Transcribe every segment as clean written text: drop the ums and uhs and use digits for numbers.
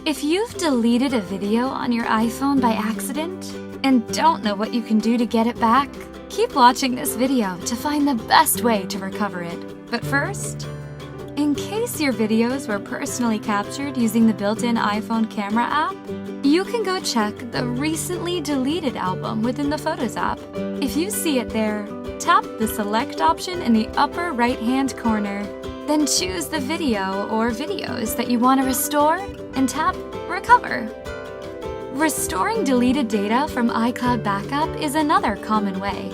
If you've deleted a video on your iPhone by accident and don't know what you can do to get it back, keep watching this video to find the best way to recover it. But first, in case your videos were personally captured using the built-in iPhone camera app, you can go check the recently deleted album within the Photos app. If you see it there, tap the Select option in the upper right-hand corner. Then choose the video or videos that you want to restore and tap Recover. Restoring deleted data from iCloud Backup is another common way.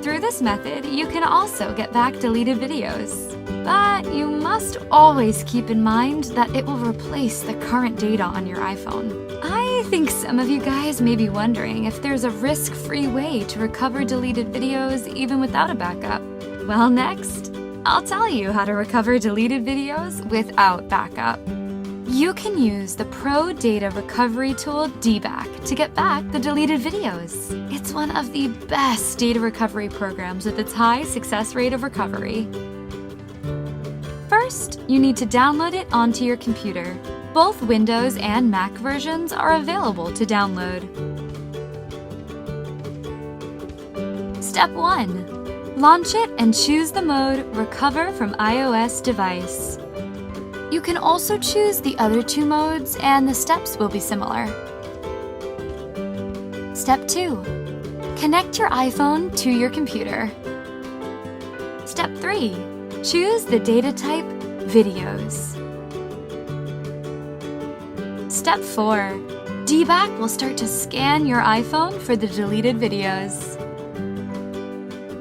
Through this method, you can also get back deleted videos. But you must always keep in mind that it will replace the current data on your iPhone. I think some of you guys may be wondering if there's a risk-free way to recover deleted videos even without a backup. Well, next, I'll tell you how to recover deleted videos without backup. You can use the Pro Data Recovery tool DBAC to get back the deleted videos. It's one of the best data recovery programs with its high success rate of recovery. First, you need to download it onto your computer. Both Windows and Mac versions are available to download. Step 1. Launch it and choose the mode Recover from iOS device. You can also choose the other two modes and the steps will be similar. Step 2. Connect your iPhone to your computer. Step 3. Choose the data type Videos. Step 4. DBAC will start to scan your iPhone for the deleted videos.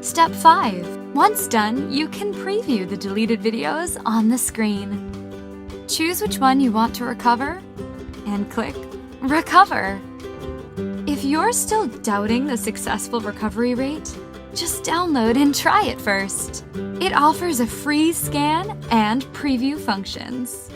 Step 5. Once done, you can preview the deleted videos on the screen. Choose which one you want to recover and click Recover. If you're still doubting the successful recovery rate, just download and try it first. It offers a free scan and preview functions.